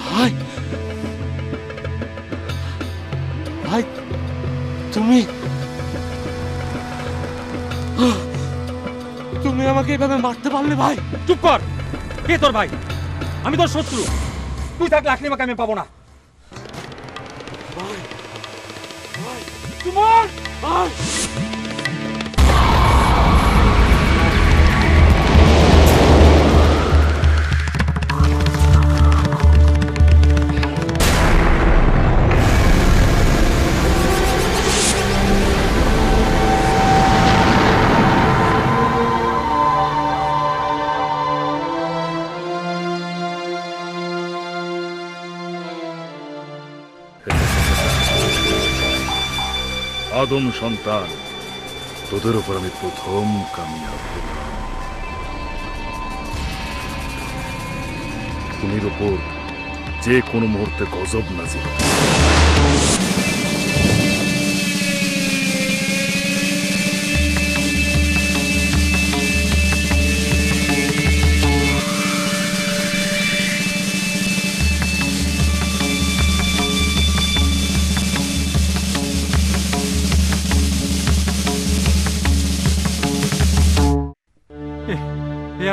ভাই ভাই তুমি তুমি আমাকে এভাবে মারতে পারলে ভাই? চুপ কর! কে তোর ভাই? আমি তোর শত্রু। তুই থাকলে আকলিমাকে আমি পাবো না। তোমার ভাই আদম সন্তান, তোদের উপর আমি প্রথম কামিয়াব হলাম। খুনির উপর যে কোনো মুহূর্তে গজব নাজিল হবে।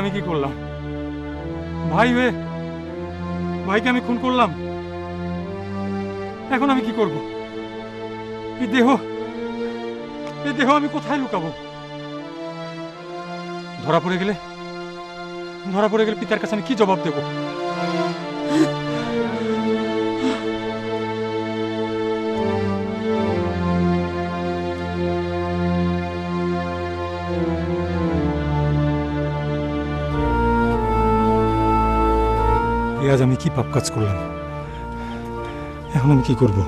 আমি কি করলাম ভাই? ভাইকে আমি খুন করলাম। এখন আমি কি করব? এই দেহ আমি কোথায় লুকাবো? ধরা পড়ে গেলে পিতার কাছে আমি কি জবাব দেব? আজ আমি কি পাপ কাজ করলাম? এখন আমি কি করব?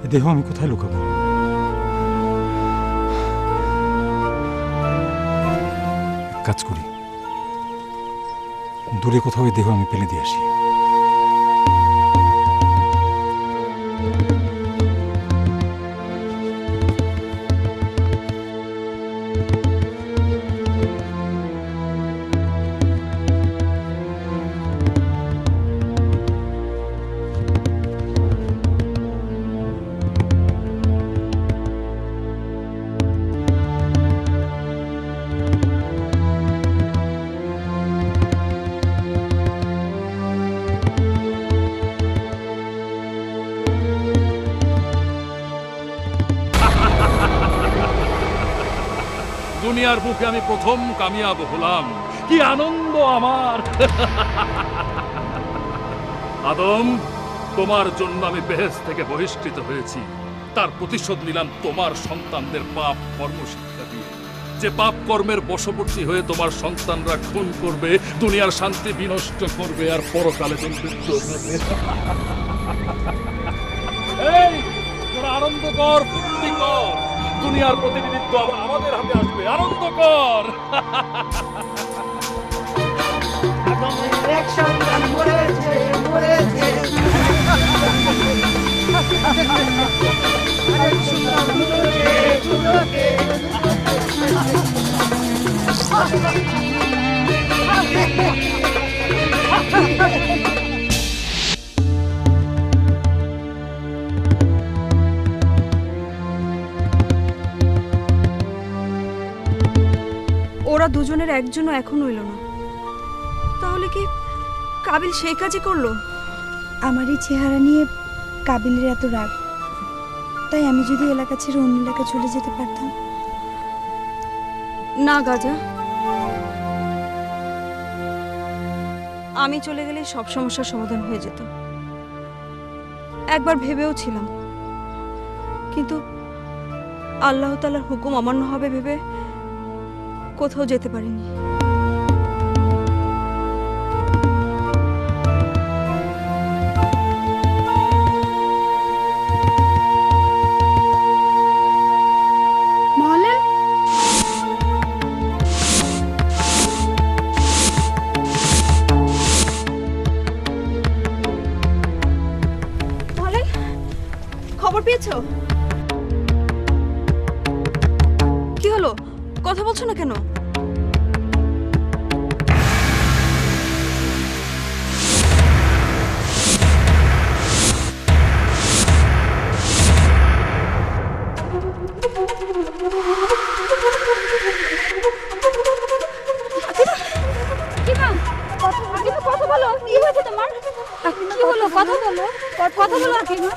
এ দেহ আমি কোথায় লুকাবো? কাজ করি, দূরে কোথাও এই দেহ আমি ফেলে দিয়ে আসি। দুনিয়ার বুকে আমি প্রথম কামিয়াব হলাম। কি আনন্দ আমার! আদম, তোমার জন্য আমি বেহেশত থেকে বহিষ্কৃত হয়েছি। তার প্রতিশোধ নিলাম তোমার সন্তানদের পাপ কর্ম শিক্ষা দিয়ে। যে পাপ কর্মের বশবর্তী হয়ে তোমার সন্তানরা খুন করবে, দুনিয়ার শান্তি বিনষ্ট করবে, আর পরকালে দুর্বৃত্ত হবে। এই, তোরা আনন্দ কর, ফুর্তি কর। দুনিয়ার প্রতিনিধিত্ব আবার আমাদের হাতে আসবে। আনন্দ কর। ওরা দুজনের একজনও এখনো এলো না। তাহলে কি কাবিল সেই কাজই করলো? আমার এই চেহারা নিয়ে কাবিলের এত রাগ, তাই আমি যদি এলাকা ছেড়ে অন্য এলাকা চলে যেতে পারতাম। না গাজা, আমি চলে গেলে সব সমস্যার সমাধান হয়ে যেত। একবার ভেবেও ছিলাম, কিন্তু আল্লাহ তাআলার হুকুম অমান্য হবে ভেবে কোথাও যেতে পারিনি। খবর পেয়েছো? কি হলো, কথা বলছো না কেন? আকলিমা,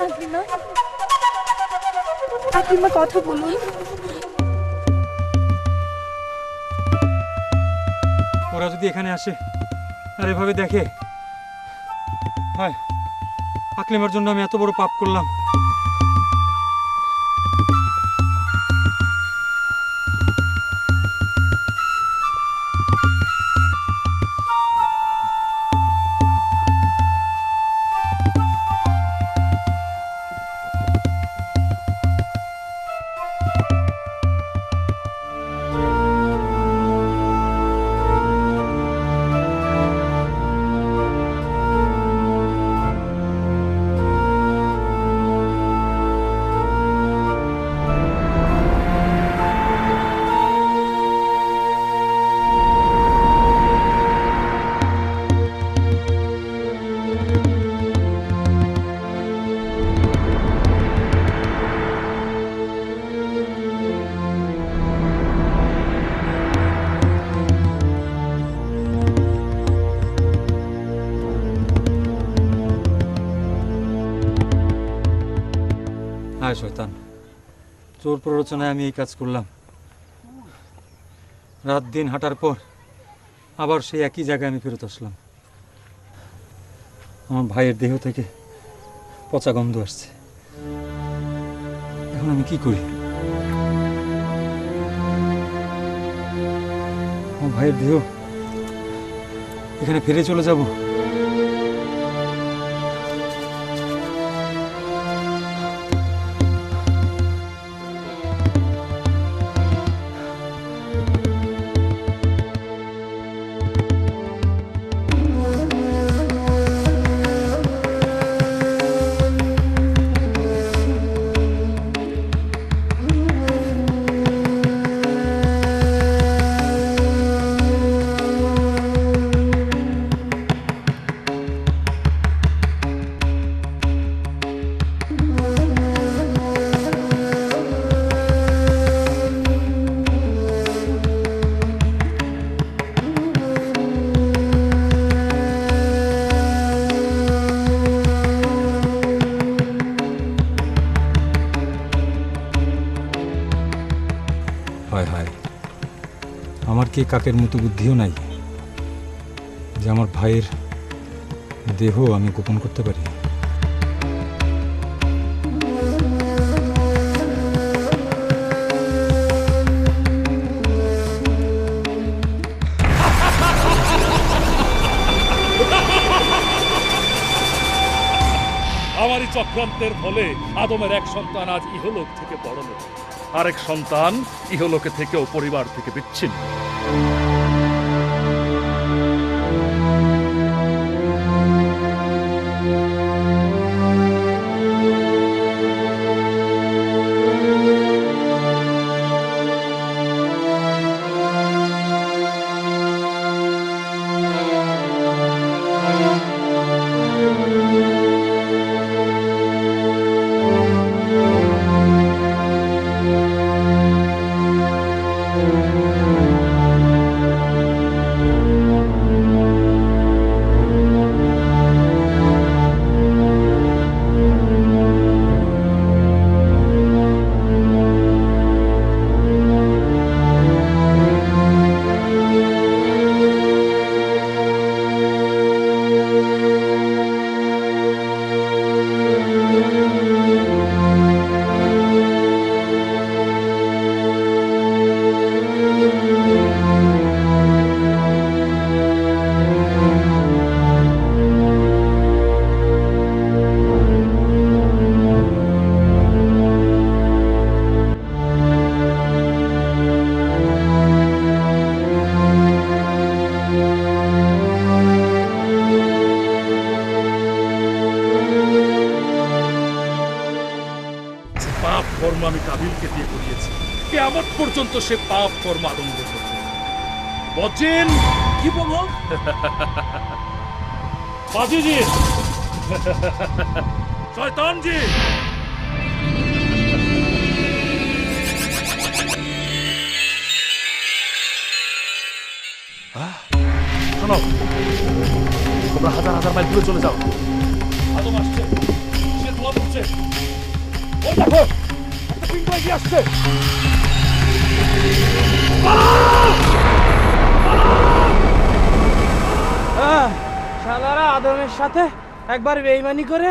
আকলিমা, আকলিমা কথা বলুন। ওরা যদি এখানে আসে আর এভাবে দেখে, হয় আকলিমার জন্য আমি এত বড় পাপ করলাম। হায় শয়তান, চোর প্ররোচনায় আমি এই কাজ করলাম। রাত দিন হাঁটার পর আবার সেই একই জায়গায় আমি ফেরত আসলাম। আমার ভাইয়ের দেহ থেকে পচা গন্ধ আসছে। এখন আমি কি করি? আমার ভাইয়ের দেহ এখানে ফিরে চলে যাব? আমার কি কাকের মতো বুদ্ধিও নাই যে আমার ভাইয়ের দেহ আমি গোপন করতে পারি? আমারই চক্রান্তের ফলে আদমের এক সন্তান আজ ইহলোক থেকে পরলোক, আরেক সন্তান ইহলোকে থেকেও পরিবার থেকে বিচ্ছিন্ন। কর্ম আমি কাবিলকে দিয়ে করিয়েছি, কিয়ামত পর্যন্ত সে পাপ কর্ম আদমকে করবে। বচেন কি বলবো? বাজিজি, শয়তানজি, শোনো, তোমরা হাজার হাজার মাইল দূরে চলে যাও। আদম আসছে, সে আসছে, ওই দেখো একটা পিণ্ড এগিয়ে আসছে। শালারা আদমের সাথে একবার বেইমানি করে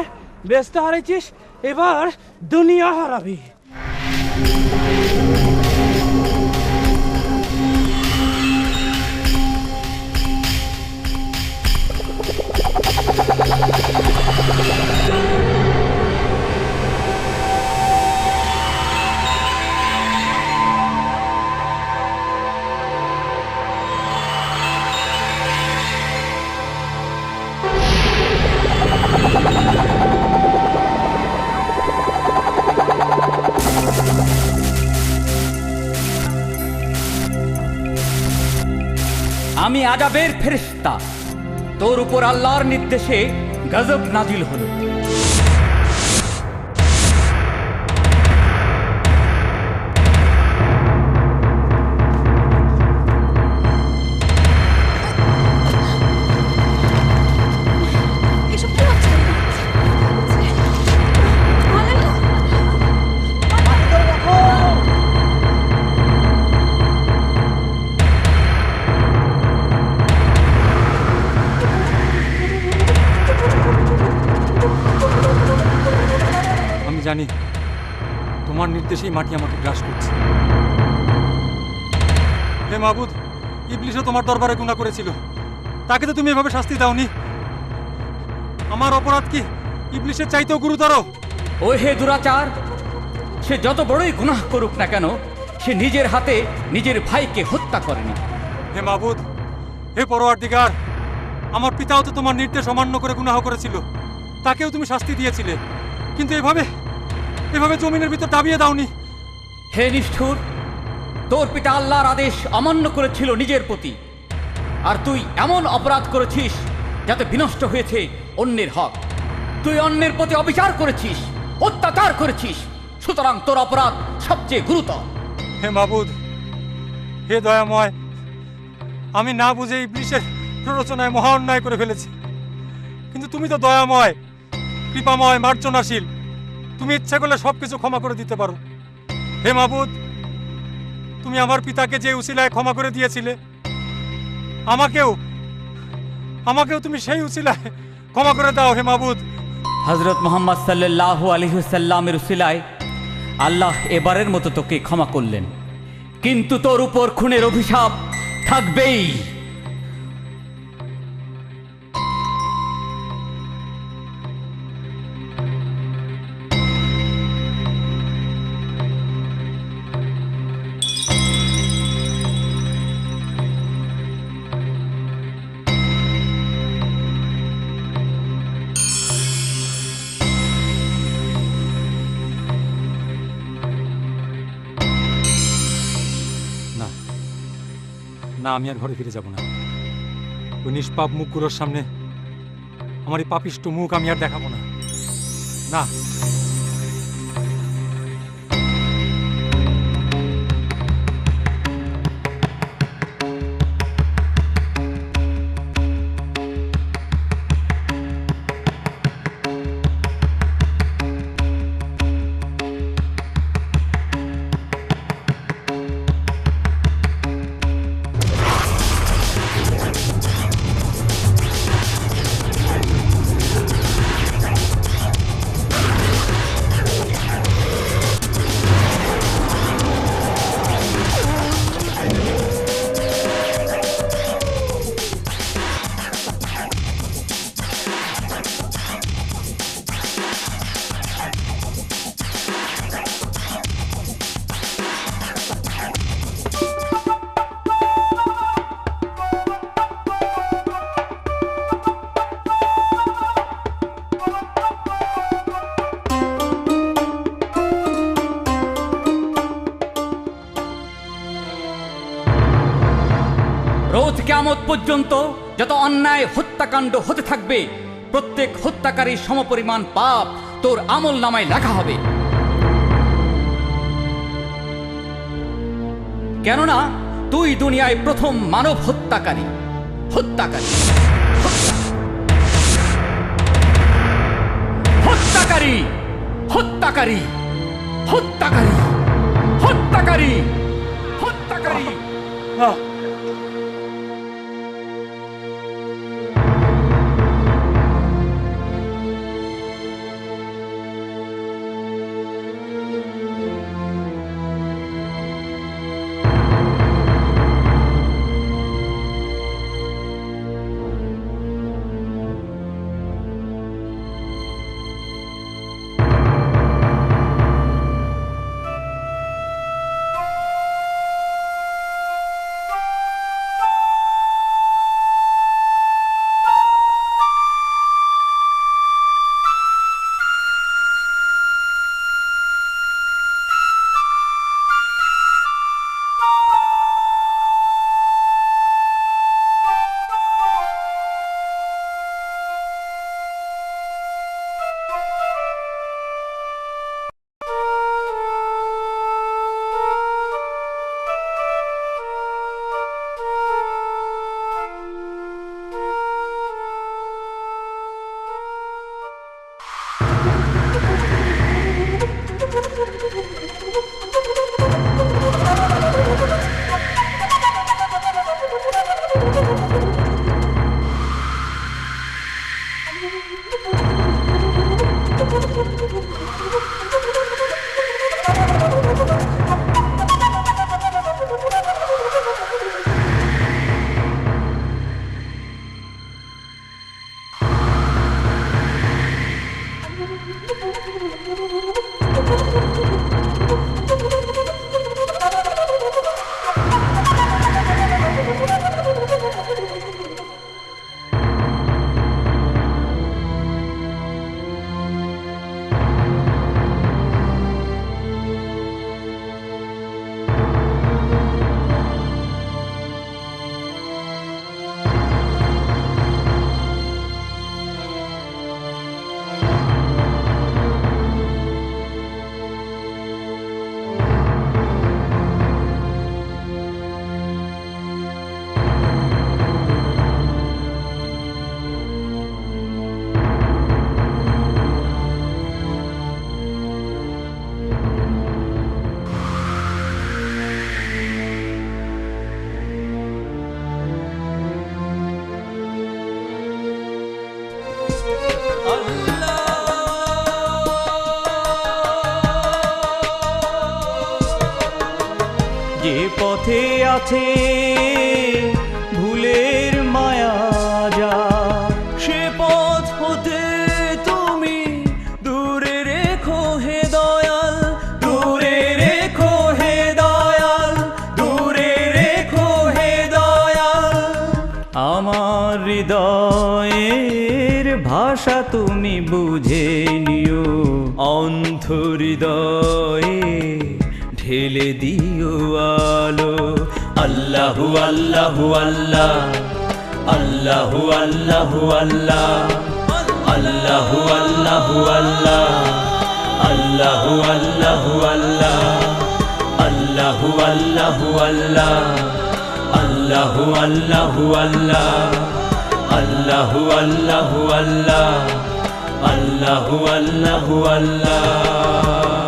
ব্যস্ত হারাইছিস, এবার দুনিয়া হারাবি। আমি আযাবের ফেরেশতা, তোর উপর আল্লাহর নির্দেশে গজব নাজিল হলো। জানি তোমার নির্দেশেই মাটি আমাকে গ্রাস করছে। হে মাবুদ, ইবলিশও তোমার দরবারে গুনাহ করেছিল, তাকে তো তুমি এভাবে শাস্তি দাওনি। আমার অপরাধ কি ইবলিশের চাইতেও গুরুতর? ও হে দুরাচার, সে যত বড়ই গুনাহ করুক না কেন, সে নিজের হাতে নিজের ভাইকে হত্যা করেনি। হে মাবুদ, হে পরওয়ারদিগার, আমার পিতাও তো তোমার নির্দেশ অমান্য করে গুনাহ করেছিল, তাকেও তুমি শাস্তি দিয়েছিলে, কিন্তু এভাবে জমিনের ভিতর দাবিয়ে দাওনি। হে নিষ্ঠুর, তোর পিতা আল্লাহর আদেশ অমান্য করেছিল নিজের প্রতি, আর তুই এমন অপরাধ করেছিস যাতে বিনষ্ট হয়েছে অন্যের হক। তুই অন্যের প্রতি অবিচার করেছিস, অত্যাচার করেছিস, সুতরাং তোর অপরাধ সবচেয়ে গুরুতর। হে মাবুদ, হে দয়াময়, আমি না বুঝে ইবলিশের প্ররোচনায় মহা অন্যায় করে ফেলেছি, কিন্তু তুমি তো দয়াময়, কৃপাময়, মার্জনাশীল, তুমি ইচ্ছা করলে সবকিছু ক্ষমা করে দিতে পারো। হে মাবুদ, তুমি আমার পিতাকে যে উসিলায় ক্ষমা করে দিয়েছিলে, আমাকেও তুমি সেই উসিলায় ক্ষমা করে দাও। হে মাবুদ, হযরত মুহাম্মদ সাল্লাল্লাহু আলাইহি ওয়াসাল্লামের উসিলায় আল্লাহ এবারের মতো তোকে ক্ষমা করলেন, কিন্তু তোর উপর খুনের অভিশাপ থাকবেই। না, আমি আর ঘরে ফিরে যাব না। ওই নিষ্পাপ মুখগুলোর সামনে আমার এই পাপিষ্ট মুখ আমি আর দেখাবো না। না, রোজ কিয়ামত পর্যন্ত যত অন্যায় হত্যাকাণ্ড হতে থাকবে, প্রত্যেক হত্যাকারীর সমপরিমাণ পাপ তোর আমল নামায় লেখা হবে। কেননা তুই দুনিয়ায় প্রথম মানব হত্যাকারী। হত্যাকারী হত্যাকারী, হত্যাকারী, হত্যাকারী, হত্যাকারী। যে পথে আছে ভুলের মায়া যা, সে পথ হতে তুমি দূরে রেখো হে দয়াল, দূরে রেখো হে দয়াল, দূরে রেখো হে দয়াল। আমার হৃদয়ের ভাষা তুমি বুঝে নিও, অন্ধ হৃদয়ে ঢেলে দিও আলো। আল্লাহু আল্লাহু আল্লাহ, আল্লাহু আল্লাহু আল্লাহ, আল্লাহু আল্লাহু আল্লাহ, আল্লাহু আল্লাহু আল্লাহ, আল্লাহু আল্লাহু আল্লাহ, আল্লাহু আল্লাহু আল্লাহ, আল্লাহু আল্লাহু আল্লাহ, আল্লাহু আল্লাহু আল্লাহ।